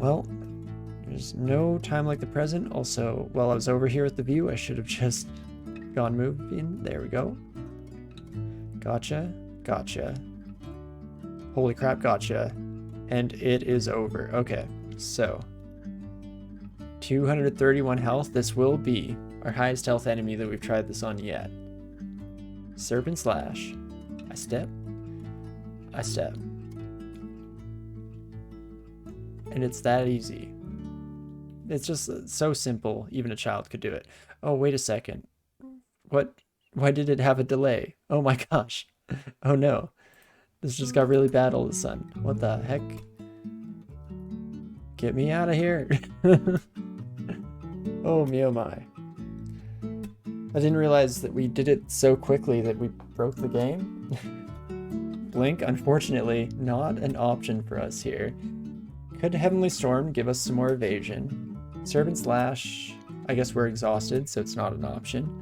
Well, there's no time like the present. Also, while I was over here with the view, I should have just gone moving. There we go. Gotcha. Gotcha. Holy crap, gotcha. And it is over. Okay, so 231 health. This will be our highest health enemy that we've tried this on yet. Serpent Slash. I step. I step. And it's that easy. It's just so simple. Even a child could do it. Oh, wait a second. What? Why did it have a delay? Oh my gosh. Oh no. This just got really bad all of a sudden. What the heck? Get me out of here. Oh me, oh my. I didn't realize that we did it so quickly that we broke the game. Blink, unfortunately, not an option for us here. Could Heavenly Storm give us some more evasion? Serpent Slash, I guess we're exhausted, so it's not an option.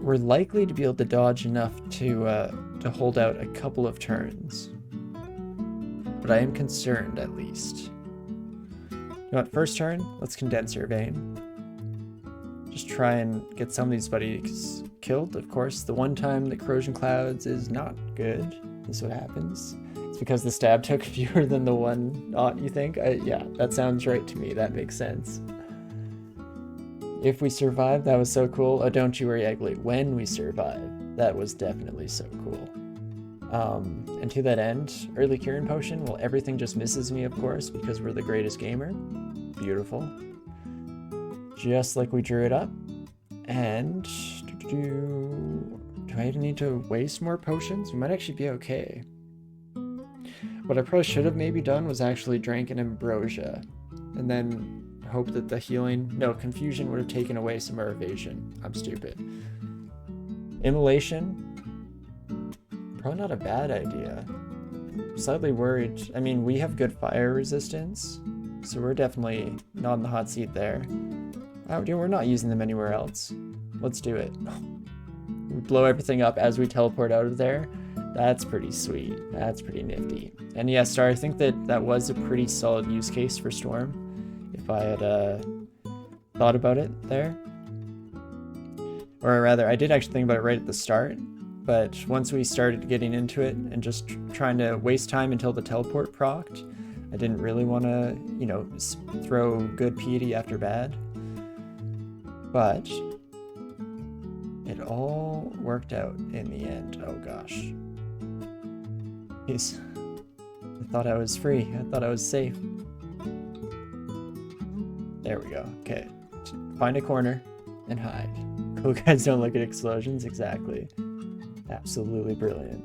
We're likely to be able to dodge enough to hold out a couple of turns. But I am concerned, at least. You know what, first turn, let's Condenser Vein. Just try and get some of these buddies killed, of course. The one time that Corrosion Clouds is not good is what happens. It's because the stab took fewer than the one not, you think? Yeah, that sounds right to me. That makes sense. If we survive, that was so cool. Oh, don't you worry, Eggly. When we survive, that was definitely so cool. And to that end, early Curing Potion, well, everything just misses me, of course, because we're the greatest gamer. Beautiful. Just like we drew it up. And do I even need to waste more potions? We might actually be okay. What I probably should have maybe done was actually drank an Ambrosia. And then hope that the healing... No, Confusion would have taken away some of our evasion. I'm stupid. Immolation. Probably not a bad idea. I'm slightly worried. I mean, we have good fire resistance. So we're definitely not in the hot seat there. Oh, dude, we're not using them anywhere else. Let's do it. We blow everything up as we teleport out of there. That's pretty sweet. That's pretty nifty. And yeah, Star, I think that was a pretty solid use case for Storm. If I had thought about it there. Or rather, I did actually think about it right at the start. But once we started getting into it and just trying to waste time until the teleport procced, I didn't really want to, you know, throw good piety after bad. But it all worked out in the end. Oh gosh. Jeez. I thought I was free. I thought I was safe. There we go. Okay. Find a corner and hide. Cool guys don't look at explosions. Exactly. Absolutely brilliant.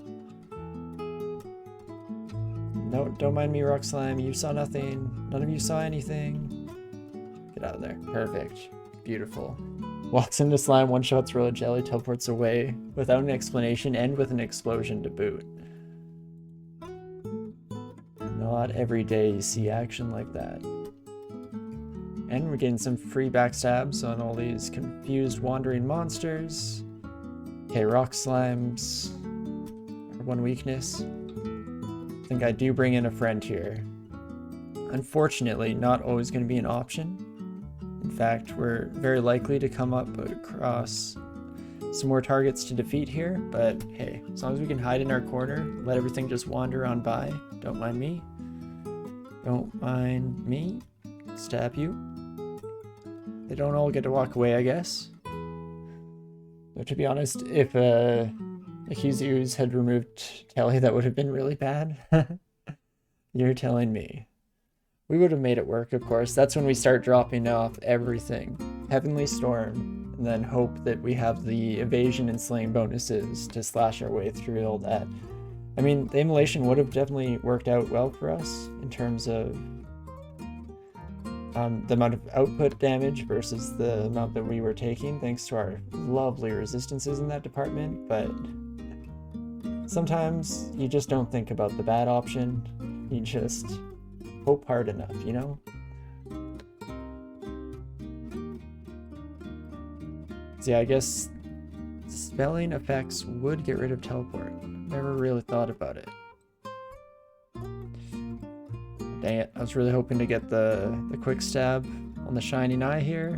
No, don't mind me, Rock Slime. You saw nothing. None of you saw anything. Get out of there. Perfect. Beautiful. Walks into slime, one-shots roll of jelly, teleports away without an explanation and with an explosion to boot. Not every day you see action like that. And we're getting some free backstabs on all these confused wandering monsters. Okay, rock slimes are one weakness. I think I do bring in a friend here. Unfortunately, not always going to be an option. In fact, we're very likely to come up across some more targets to defeat here, but hey, as long as we can hide in our corner, let everything just wander on by. Don't mind me. Don't mind me. Stab you. They don't all get to walk away, I guess. But to be honest, if Accuseus had removed Kelly, that would have been really bad. You're telling me. We would have made it work, of course. That's when we start dropping off everything. Heavenly Storm, and then hope that we have the evasion and slaying bonuses to slash our way through all that. I mean, the immolation would have definitely worked out well for us in terms of the amount of output damage versus the amount that we were taking, thanks to our lovely resistances in that department, but sometimes you just don't think about the bad option. You just hope hard enough, you know? So yeah, I guess spelling effects would get rid of teleport. Never really thought about it. Dang it, I was really hoping to get the quick stab on the Shining Eye here.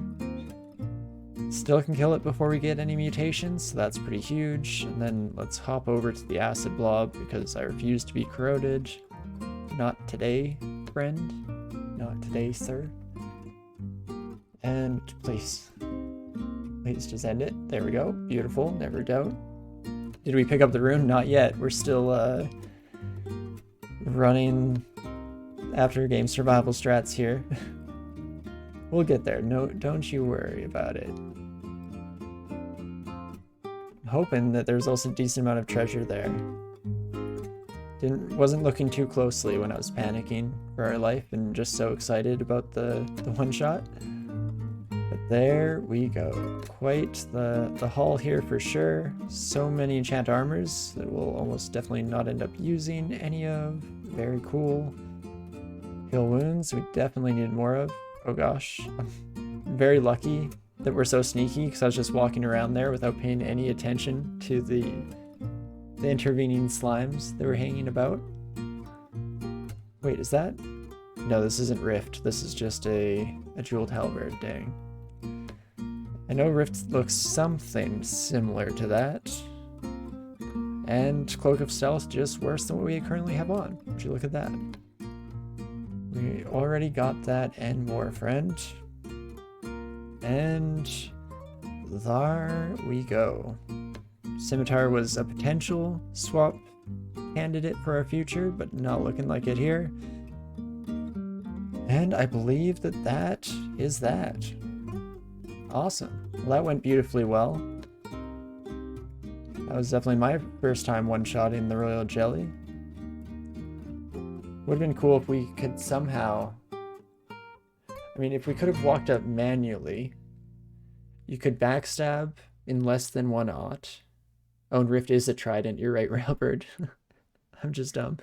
Still can kill it before we get any mutations, so that's pretty huge. And then let's hop over to the Acid Blob because I refuse to be corroded. Not today, friend. Not today, sir. And please just end it. There we go. Beautiful, never doubt. Did we pick up the rune? Not yet. We're still running after game survival strats here. We'll get there. No, don't you worry about it. I'm hoping that there's also a decent amount of treasure there. Wasn't looking too closely when I was panicking for our life and just so excited about the one shot. But there we go. Quite the haul here for sure. So many enchant armors that we'll almost definitely not end up using any of. Very cool. Heal wounds, we definitely need more of. Oh gosh. I'm very lucky that we're so sneaky because I was just walking around there without paying any attention to the intervening slimes that were hanging about. Wait, is that? No, this isn't Rift. This is just a jeweled halberd. Dang. I know Rift looks something similar to that. And Cloak of Stealth just worse than what we currently have on. Would you look at that? We already got that and more, friend. And there we go. Scimitar was a potential swap candidate for our future, but not looking like it here. And I believe that is that. Awesome. Well, that went beautifully well. That was definitely my first time one-shotting the Royal Jelly. Would have been cool if we could somehow... I mean, if we could have walked up manually, you could backstab in less than 1 aught. Oh, and Rift is a trident. You're right, Railbird. I'm just dumb.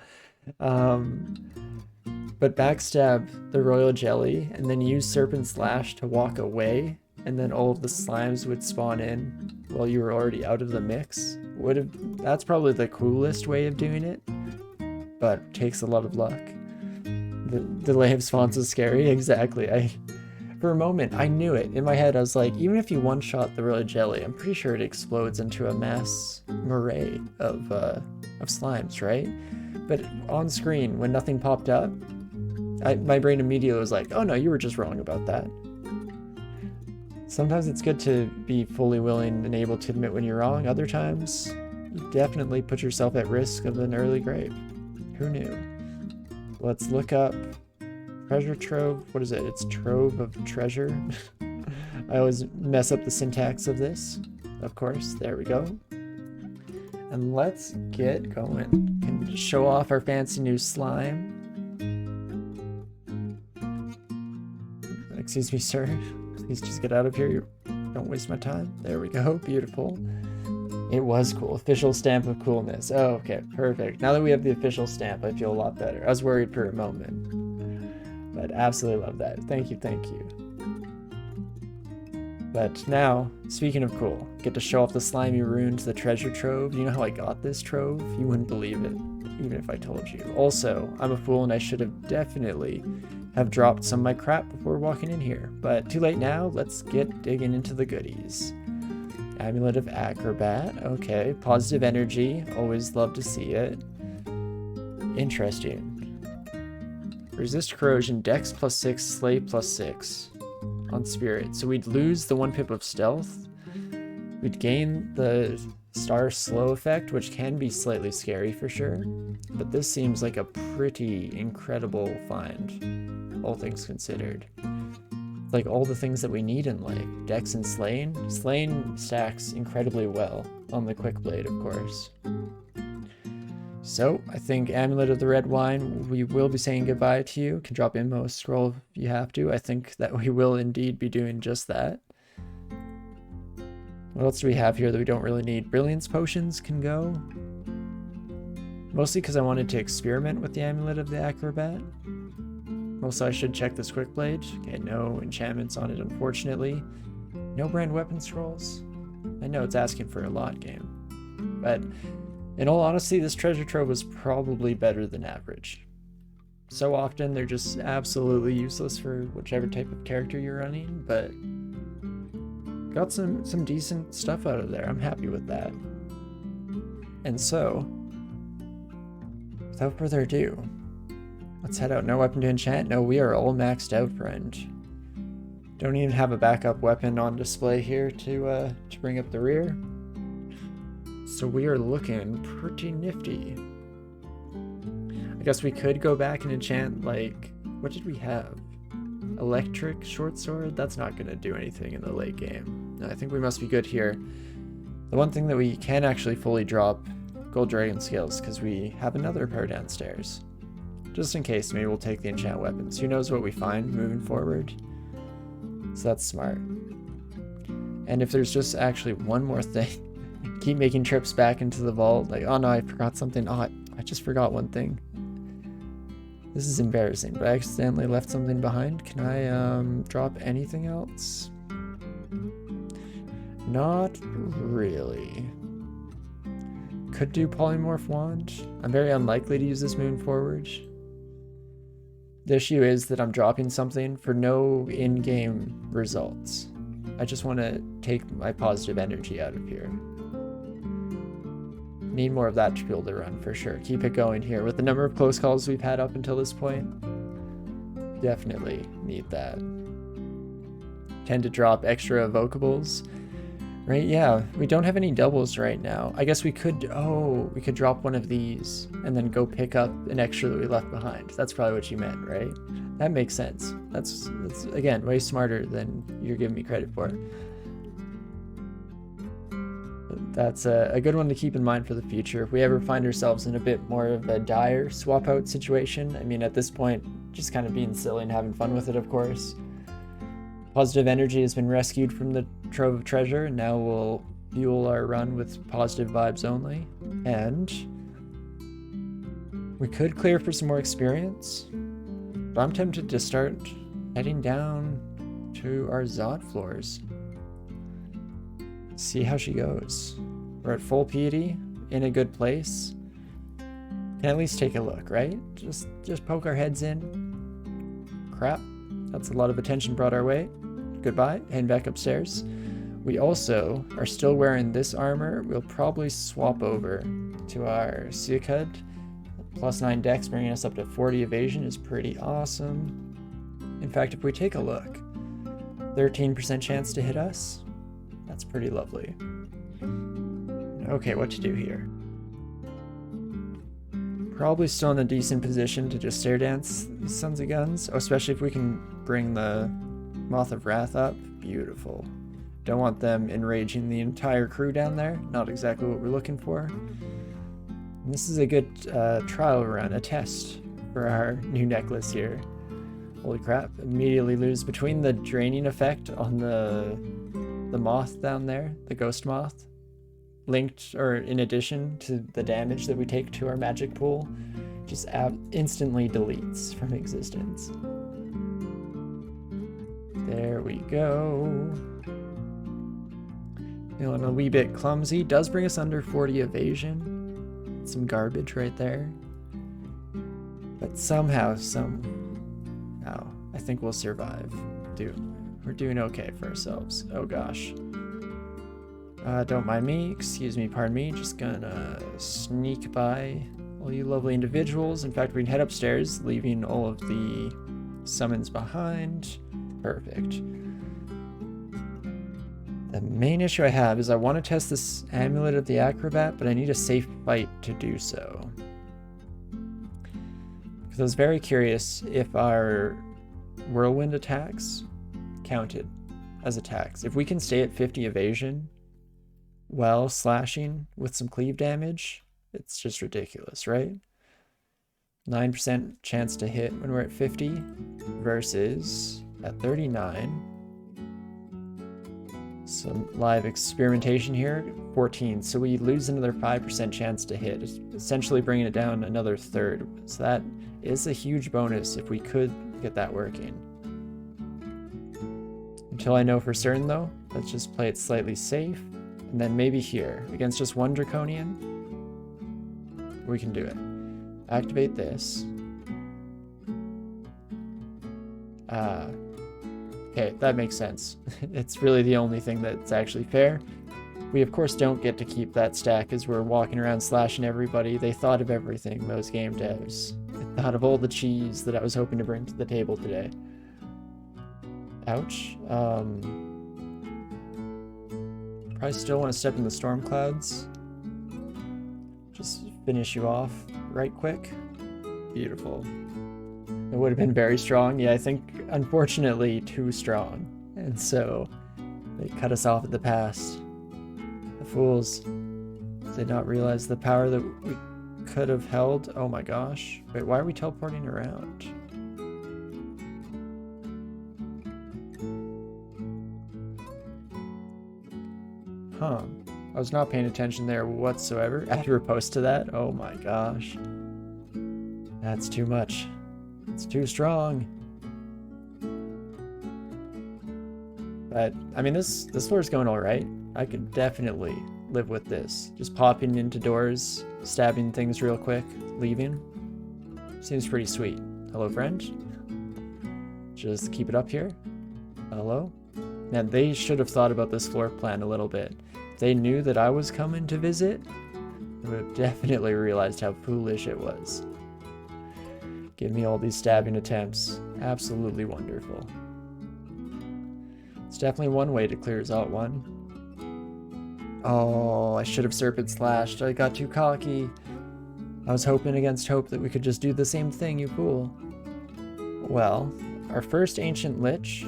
But backstab the Royal Jelly and then use Serpent Slash to walk away, and then all of the slimes would spawn in while you were already out of the mix. That's probably the coolest way of doing it, but takes a lot of luck. The delay of spawns is scary. Exactly. For a moment, I knew it. In my head, I was like, even if you one-shot the Royal Jelly, I'm pretty sure it explodes into a mass murray of slimes, right? But on screen, when nothing popped up, my brain immediately was like, oh no, you were just wrong about that. Sometimes it's good to be fully willing and able to admit when you're wrong. Other times, you definitely put yourself at risk of an early grave. Who knew? Let's look up treasure trove. What is it? It's trove of treasure. I always mess up the syntax of this. Of course, there we go. And let's get going. Can show off our fancy new slime. Excuse me, sir. Please just get out of here. Don't waste my time. There we go. Beautiful. It was cool. Official stamp of coolness. Oh, okay. Perfect. Now that we have the official stamp, I feel a lot better. I was worried for a moment. But absolutely love that. Thank you, thank you. But now, speaking of cool, get to show off the slimy rune to the treasure trove. You know how I got this trove? You wouldn't believe it, even if I told you. Also, I'm a fool and I should have definitely have dropped some of my crap before walking in here. But too late now, let's get digging into the goodies. Amulet of Acrobat, okay. Positive energy, always love to see it. Interesting. Resist corrosion, dex +6, slay +6 on spirit. So we'd lose the 1 pip of stealth. We'd gain the star slow effect, which can be slightly scary for sure. But this seems like a pretty incredible find, all things considered. Like all the things that we need in life. Dex and Slaying. Slaying stacks incredibly well on the Quick Blade, of course. So, I think Amulet of the Red Wine, we will be saying goodbye to you. Can drop Immo scroll if you have to. I think that we will indeed be doing just that. What else do we have here that we don't really need? Brilliance Potions can go. Mostly because I wanted to experiment with the Amulet of the Acrobat. Also, I should check this Quick Blade. Okay, no enchantments on it, unfortunately. No brand weapon scrolls. I know it's asking for a lot, game. But in all honesty, this treasure trove was probably better than average. So often they're just absolutely useless for whichever type of character you're running, but got some decent stuff out of there. I'm happy with that. And so, without further ado, let's head out. No weapon to enchant? No, we are all maxed out, friend. Don't even have a backup weapon on display here to bring up the rear. So we are looking pretty nifty. I guess we could go back and enchant, like, what did we have? Electric short sword? That's not going to do anything in the late game. No, I think we must be good here. The one thing that we can actually fully drop gold dragon scales because we have another pair downstairs. Just in case, maybe we'll take the enchant weapons. Who knows what we find moving forward? So that's smart. And if there's just actually one more thing, keep making trips back into the vault. Like, oh no, I forgot something. Oh, I just forgot one thing. This is embarrassing, but I accidentally left something behind. Can I drop anything else? Not really. Could do polymorph wand. I'm very unlikely to use this moving forward. The issue is that I'm dropping something for no in-game results. I just want to take my positive energy out of here. Need more of that to be able to run for sure. Keep it going here. With the number of close calls we've had up until this point, definitely need that. Tend to drop extra evocables. Right, yeah, we don't have any doubles right now. I guess we could, we could drop one of these and then go pick up an extra that we left behind. That's probably what you meant, right? That makes sense. That's again, way smarter than you're giving me credit for. That's a good one to keep in mind for the future. If we ever find ourselves in a bit more of a dire swap out situation, I mean, at this point, just kind of being silly and having fun with it, of course. Positive energy has been rescued from the trove of treasure, and now we'll fuel our run with positive vibes only. And we could clear for some more experience, but I'm tempted to start heading down to our Zot floors. See how she goes. We're at full piety, in a good place. Can at least take a look, right? Just poke our heads in. Crap, that's a lot of attention brought our way. Goodbye, heading back upstairs. We also are still wearing this armor. We'll probably swap over to our Siakad. +9 dex, bringing us up to 40 evasion is pretty awesome. In fact, if we take a look, 13% chance to hit us. That's pretty lovely. Okay, what to do here? Probably still in a decent position to just stare dance these sons of guns. Oh, especially if we can bring the Moth of Wrath up. Beautiful. Don't want them enraging the entire crew down there. Not exactly what we're looking for. And this is a good trial run, a test for our new necklace here. Holy crap. Immediately lose between the draining effect on the moth down there, the ghost moth, linked or in addition to the damage that we take to our magic pool, just instantly deletes from existence. There we go. Feeling a wee bit clumsy. Does bring us under 40 evasion. Some garbage right there. But somehow, I think we'll survive. We're doing okay for ourselves. Oh gosh. Don't mind me. Excuse me, pardon me. Just gonna sneak by all you lovely individuals. In fact, we can head upstairs, leaving all of the summons behind. Perfect. The main issue I have is I want to test this Amulet of the Acrobat, but I need a safe fight to do so. Because I was very curious if our whirlwind attacks counted as attacks. If we can stay at 50 evasion while slashing with some cleave damage, it's just ridiculous, right? 9% chance to hit when we're at 50 versus at 39. Some live experimentation here, 14. So we lose another 5% chance to hit, essentially bringing it down another third. So that is a huge bonus if we could get that working. Until I know for certain though, let's just play it slightly safe. And then maybe here, against just one Draconian, we can do it. Activate this. Okay, that makes sense. It's really the only thing that's actually fair. We, of course, don't get to keep that stack as we're walking around slashing everybody. They thought of everything, those game devs. They thought of all the cheese that I was hoping to bring to the table today. Ouch. Probably still want to step in the storm clouds. Just finish you off right quick. Beautiful. It would have been very strong. Yeah, I think, unfortunately, too strong. And so, they cut us off at the pass. The fools did not realize the power that we could have held. Oh my gosh. Wait, why are we teleporting around? Huh. I was not paying attention there whatsoever. After a post to that, oh my gosh. That's too much. It's too strong. But, I mean, this floor is going alright. I could definitely live with this. Just popping into doors, stabbing things real quick, leaving. Seems pretty sweet. Hello, friend. Just keep it up here. Hello. Now, they should have thought about this floor plan a little bit. If they knew that I was coming to visit, they would have definitely realized how foolish it was. Give me all these stabbing attempts. Absolutely wonderful. It's definitely one way to clear Zot 1. Oh, I should have Serpent Slashed. I got too cocky. I was hoping against hope that we could just do the same thing, you fool. Well, our first Ancient Lich.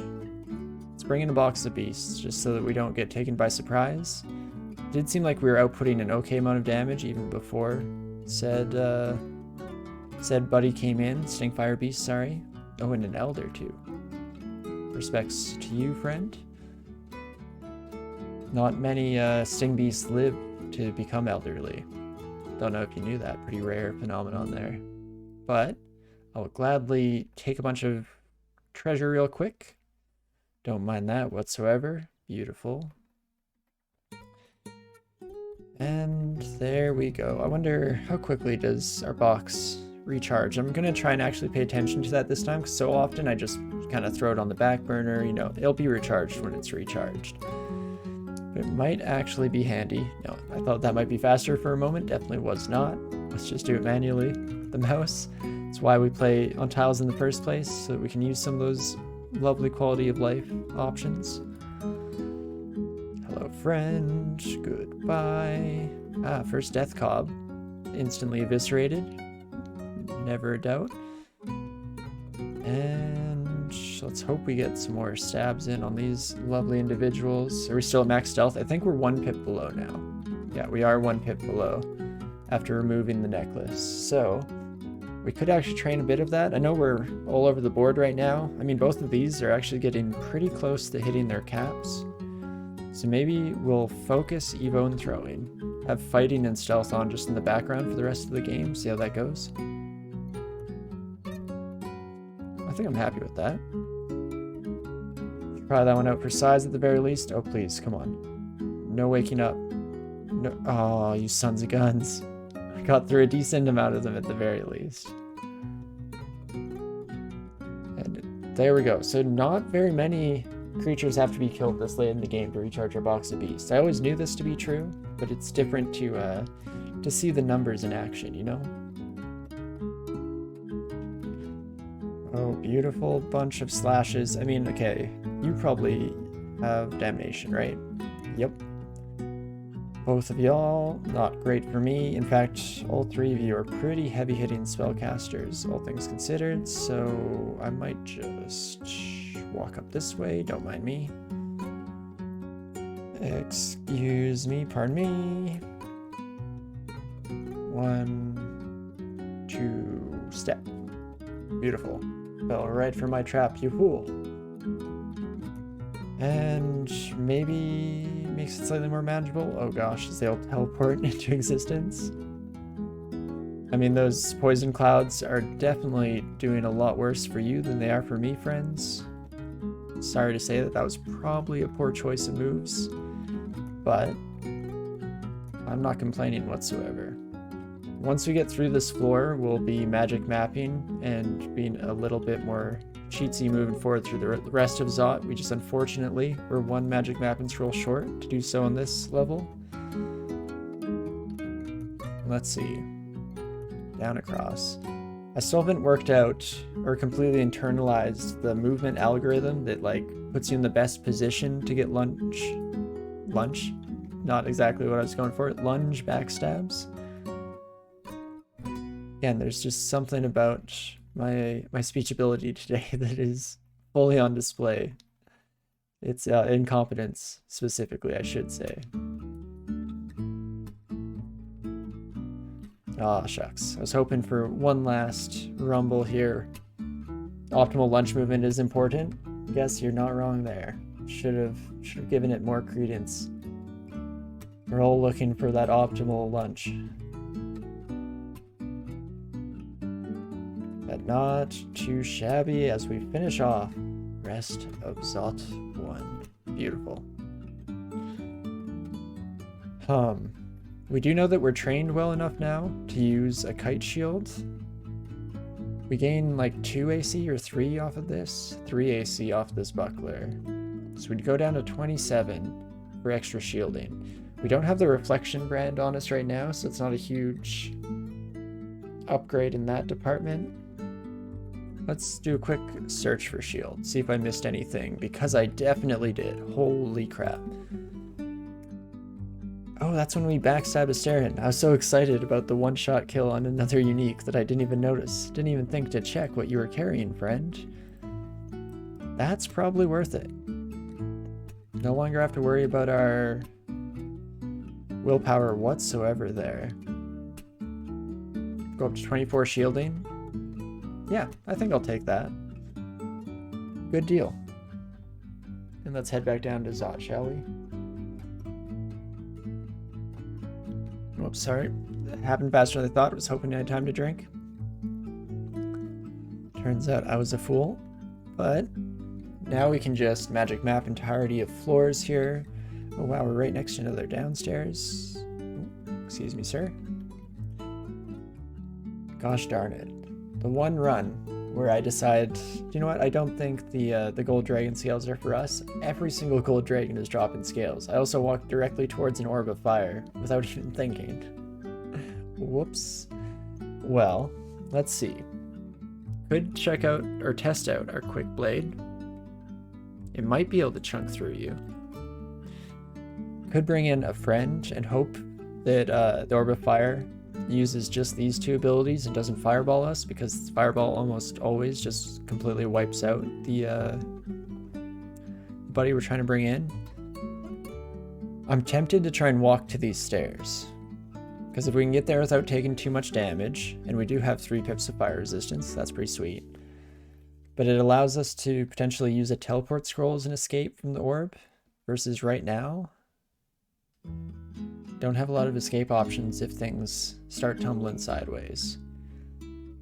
Let's bring in a box of beasts, just so that we don't get taken by surprise. It did seem like we were outputting an okay amount of damage even before said buddy came in. Stinkfire Beast, sorry. Oh, and an Elder too. Respects to you, friend. Not many Sting Beasts live to become elderly. Don't know if you knew that. Pretty rare phenomenon there. But I will gladly take a bunch of treasure real quick. Don't mind that whatsoever. Beautiful. And there we go. I wonder how quickly does our box recharge. I'm going to try and actually pay attention to that this time, because so often I just kind of throw it on the back burner. You know, it'll be recharged when it's recharged. But it might actually be handy. No, I thought that might be faster for a moment. Definitely was not. Let's just do it manually. The mouse. It's why we play on tiles in the first place, so that we can use some of those lovely quality of life options. Hello, friend. Goodbye. Ah, first death cob. Instantly eviscerated. Never a doubt. And let's hope we get some more stabs in on these lovely individuals. Are we still at max stealth? I think we're 1 pip below now. Yeah, we are 1 pip below after removing the necklace. So we could actually train a bit of that. I know we're all over the board right now. I mean, both of these are actually getting pretty close to hitting their caps. So maybe we'll focus Evo and throwing. Have fighting and stealth on just in the background for the rest of the game. See how that goes. I think I'm happy with that. Try that one out for size at the very least. Oh, please, come on. No waking up. No. Oh, you sons of guns. I got through a decent amount of them at the very least. And there we go. So not very many creatures have to be killed this late in the game to recharge our box of beasts. I always knew this to be true, but it's different to see the numbers in action, you know? Oh, beautiful bunch of slashes. I mean, okay, you probably have damnation, right? Yep. Both of y'all, not great for me. In fact, all 3 of you are pretty heavy-hitting spellcasters, all things considered, so I might just walk up this way, don't mind me. Excuse me, pardon me. 1, 2, step. Beautiful. Fell right for my trap, you fool. And maybe makes it slightly more manageable. Oh gosh, as they'll teleport into existence. I mean, those poison clouds are definitely doing a lot worse for you than they are for me, friends. Sorry to say that that was probably a poor choice of moves, but I'm not complaining whatsoever. Once we get through this floor, we'll be magic mapping and being a little bit more cheatsy moving forward through the rest of Zot. We just unfortunately were one magic map and scroll short to do so on this level. Let's see. Down across. I still haven't worked out or completely internalized the movement algorithm that like puts you in the best position to get lunge. Not exactly what I was going for. Lunge backstabs. Again, there's just something about my speech ability today that is fully on display. It's incompetence, specifically, I should say. Aw, shucks. I was hoping for one last rumble here. Optimal lunge movement is important. Guess you're not wrong there. Should have given it more credence. We're all looking for that optimal lunge. But not too shabby as we finish off rest of Zot 1. Beautiful. We do know that we're trained well enough now to use a kite shield. We gain like 2 AC or 3 off of this. 3 AC off this buckler. So we'd go down to 27 for extra shielding. We don't have the reflection brand on us right now, so it's not a huge upgrade in that department. Let's do a quick search for shield, see if I missed anything, because I definitely did. Holy crap. Oh, that's when we backstabbed a Starin. I was so excited about the one-shot kill on another unique that I didn't even notice. Didn't even think to check what you were carrying, friend. That's probably worth it. No longer have to worry about our willpower whatsoever there. Go up to 24 shielding. Yeah, I think I'll take that. Good deal. And let's head back down to Zot, shall we? Whoops, sorry. It happened faster than I thought. I was hoping I had time to drink. Turns out I was a fool. But now we can just magic map entirety of floors here. Oh wow, we're right next to another downstairs. Oh, excuse me, sir. Gosh darn it. The one run where I decide, you know what, I don't think the gold dragon scales are for us. Every single gold dragon is dropping scales. I also walked directly towards an orb of fire without even thinking. Whoops. Well, let's see. Could check out or test out our quick blade. It might be able to chunk through you. Could bring in a friend and hope that the orb of fire uses just these 2 abilities and doesn't fireball us, because fireball almost always just completely wipes out the buddy we're trying to bring in. I'm tempted to try and walk to these stairs, because if we can get there without taking too much damage, and we do have 3 pips of fire resistance, that's pretty sweet. But it allows us to potentially use a teleport scroll as an escape from the orb, versus right now don't have a lot of escape options if things start tumbling sideways.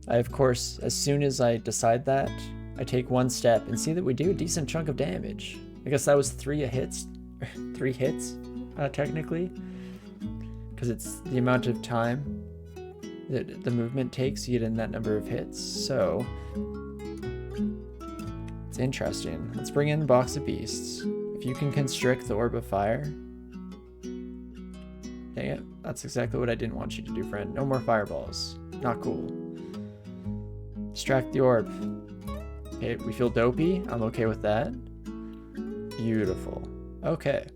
I, of course, as soon as I decide that, I take one step and see that we do a decent chunk of damage. I guess that was 3 hits, technically, because it's the amount of time that the movement takes to get in that number of hits, so it's interesting. Let's bring in Box of Beasts. If you can constrict the Orb of Fire. Dang it, that's exactly what I didn't want you to do, friend. No more fireballs. Not cool. Distract the orb. Okay, we feel dopey. I'm okay with that. Beautiful. Okay.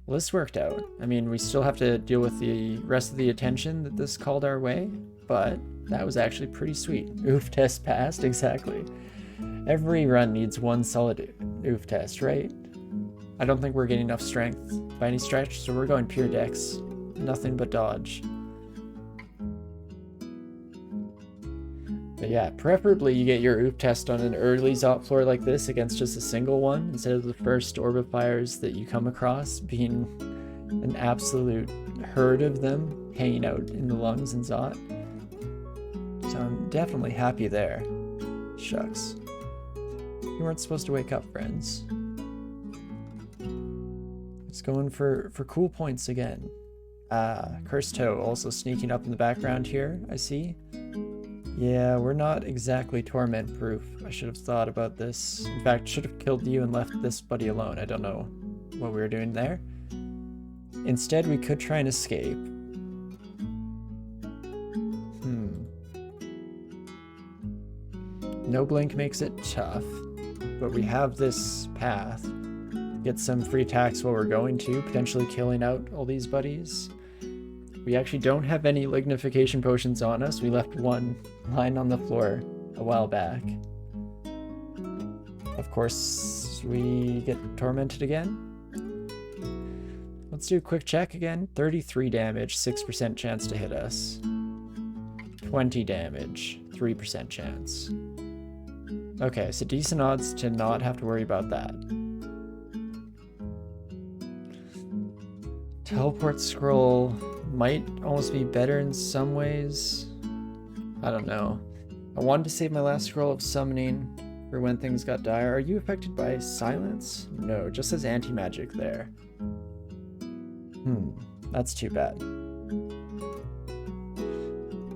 Well, this worked out. I mean, we still have to deal with the rest of the attention that this called our way, but that was actually pretty sweet. Oof test passed, exactly. Every run needs one solid oof test, right? I don't think we're getting enough strength by any stretch, so we're going pure dex. Nothing but dodge. But yeah, preferably you get your oof test on an early Zot floor like this against just a single one, instead of the first Orb of Fires that you come across being an absolute herd of them hanging out in the lungs in Zot. So I'm definitely happy there. Shucks. You weren't supposed to wake up, friends. It's going for cool points again. Cursed Toe also sneaking up in the background here, I see. Yeah, we're not exactly torment proof. I should have thought about this. In fact, should have killed you and left this buddy alone. I don't know what we were doing there. Instead, we could try and escape. No blink makes it tough, but we have this path. Get some free attacks while we're going to, potentially killing out all these buddies. We actually don't have any lignification potions on us. We left one lying on the floor a while back. Of course, we get tormented again. Let's do a quick check again. 33 damage, 6% chance to hit us. 20 damage, 3% chance. Okay, so decent odds to not have to worry about that. Teleport scroll might almost be better in some ways. I don't know. I wanted to save my last scroll of summoning for when things got dire. Are you affected by silence? No, just says anti-magic there. That's too bad.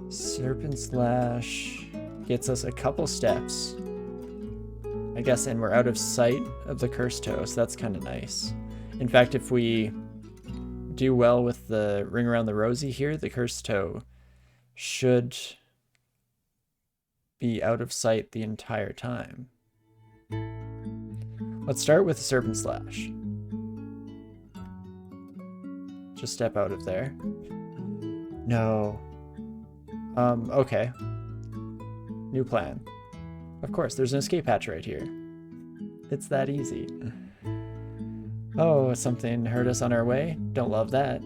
Serpent Slash gets us a couple steps, I guess, and we're out of sight of the cursed toe, so that's kind of nice. In fact, if we do well with the ring around the rosy here, the cursed toe should be out of sight the entire time. Let's start with Serpent Slash. Just step out of there. No. Okay. New plan. Of course, there's an escape hatch right here. It's that easy. Oh, something hurt us on our way. Don't love that.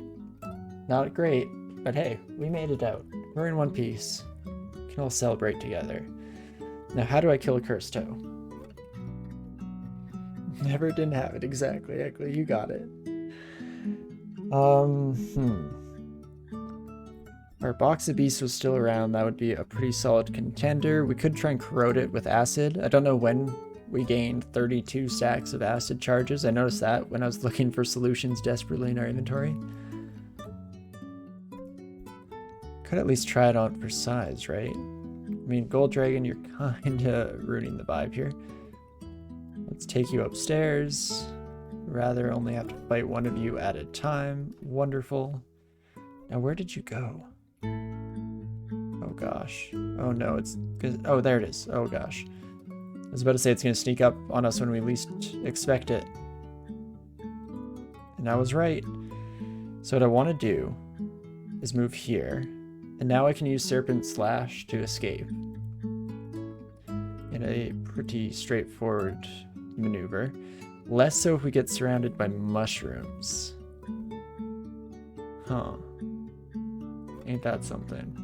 Not great, but hey, we made it out. We're in one piece. We can all celebrate together. Now, how do I kill a cursed toe? Never didn't have it, exactly. You got it. Our box of beasts was still around. That would be a pretty solid contender. We could try and corrode it with acid. I don't know when we gained 32 stacks of acid charges. I noticed that when I was looking for solutions desperately in our inventory. Could at least try it on for size, right? I mean, Gold Dragon, you're kinda ruining the vibe here. Let's take you upstairs. Rather only have to fight one of you at a time. Wonderful. Now, where did you go? Oh gosh. Oh no, it's... Oh, there it is. Oh gosh. I was about to say it's going to sneak up on us when we least expect it. And I was right. So what I want to do is move here. And now I can use Serpent Slash to escape. In a pretty straightforward maneuver. Less so if we get surrounded by mushrooms. Huh. Ain't that something?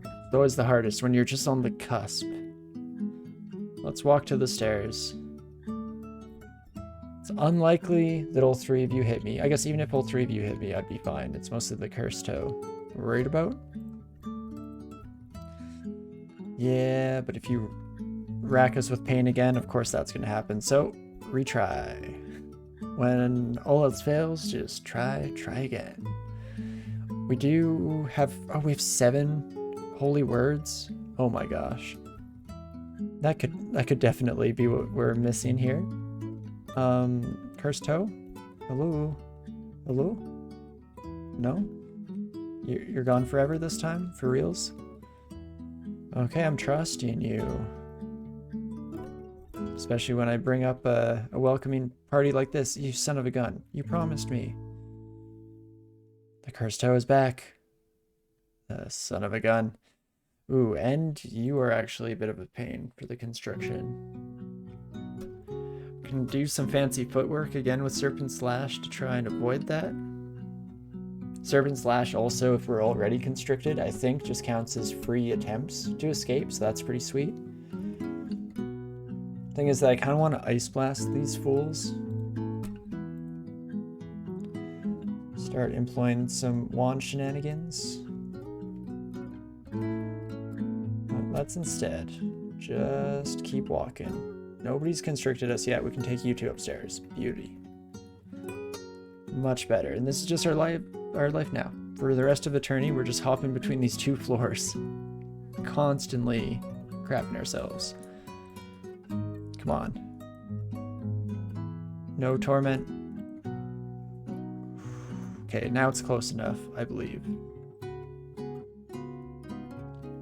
It's always the hardest when you're just on the cusp. Let's walk to the stairs. It's unlikely that all three of you hit me. I guess even if all three of you hit me, I'd be fine. It's mostly the cursed toe we're worried about. Yeah, but if you rack us with pain again, of course that's going to happen. So, retry. When all else fails, just try again. We do have... Oh, we have 7 holy words? Oh my gosh. That could definitely be what we're missing here. Cursed toe? Hello? Hello? No? You're gone forever this time? For reals? Okay, I'm trusting you. Especially when I bring up a welcoming party like this. You son of a gun. You promised me. The cursed toe is back. Son of a gun. Ooh, and you are actually a bit of a pain for the constriction. Can do some fancy footwork again with Serpent Slash to try and avoid that. Serpent Slash also, if we're already constricted, I think just counts as free attempts to escape, so that's pretty sweet. Thing is that I kind of want to Ice Blast these fools. Start employing some wand shenanigans. Let's instead just keep walking. Nobody's constricted us yet. We can take you two upstairs. Beauty. Much better. And this is just our life now. For the rest of eternity, we're just hopping between these 2 floors. constantly crapping ourselves. Come on. No torment. Okay, now it's close enough, I believe.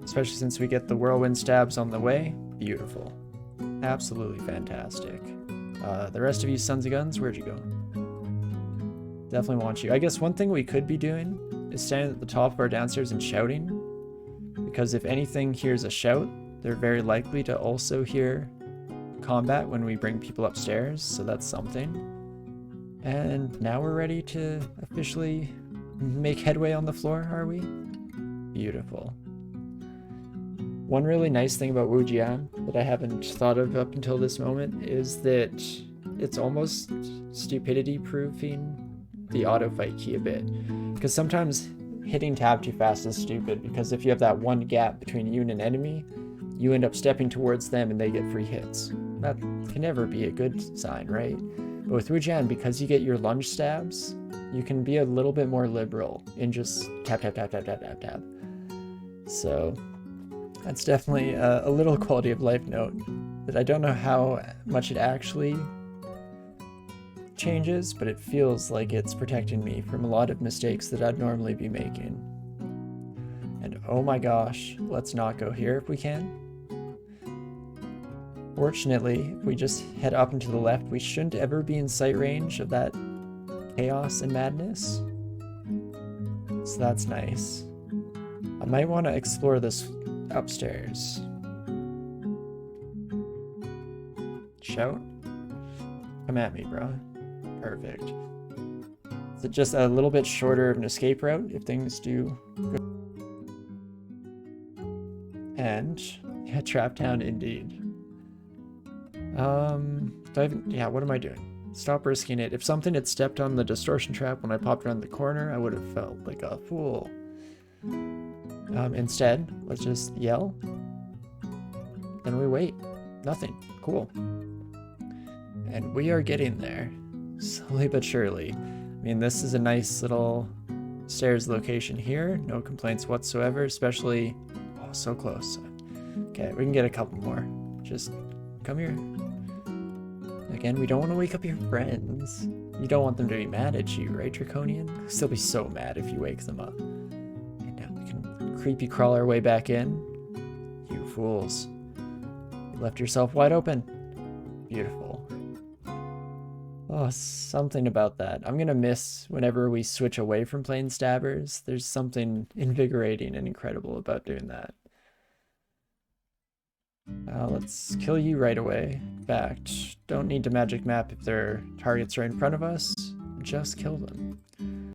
Especially since we get the whirlwind stabs on the way. Beautiful. Absolutely fantastic. The rest of you sons of guns, where'd you go? Definitely want you. I guess one thing we could be doing is standing at the top of our downstairs and shouting. Because if anything hears a shout, they're very likely to also hear combat when we bring people upstairs, so that's something. And now we're ready to officially make headway on the floor, are we? Beautiful. One really nice thing about Wujian that I haven't thought of up until this moment is that it's almost stupidity proofing the auto fight key a bit. Because sometimes hitting tab too fast is stupid, because if you have that one gap between you and an enemy, you end up stepping towards them and they get free hits. That can never be a good sign, right? But with Wujian, because you get your lunge stabs, you can be a little bit more liberal in just tap, tap, tap, tap, tap, tap, tap. So that's definitely a little quality of life note that I don't know how much it actually changes, but it feels like it's protecting me from a lot of mistakes that I'd normally be making. And oh my gosh, let's not go here if we can. Fortunately, if we just head up and to the left, we shouldn't ever be in sight range of that chaos and madness. So that's nice. I might want to explore this upstairs. Shout? Come at me, bro. Perfect. Is it just a little bit shorter of an escape route if things do go? And yeah, Trap Town indeed. Yeah, what am I doing? Stop risking it. If something had stepped on the distortion trap when I popped around the corner, I would have felt like a fool. Instead, let's just yell. Then we wait. Nothing. Cool. And we are getting there. Slowly but surely. I mean, this is a nice little stairs location here. No complaints whatsoever, especially... Oh, so close. Okay, we can get a couple more. Just come here. Again, we don't want to wake up your friends. You don't want them to be mad at you, right, Draconian? They'll still be so mad if you wake them up. And now we can creepy crawl our way back in. You fools. You left yourself wide open. Beautiful. Oh, something about that. I'm gonna miss whenever we switch away from playing stabbers. There's something invigorating and incredible about doing that. Let's kill you right away. In fact, don't need to magic map if their targets are in front of us. Just kill them.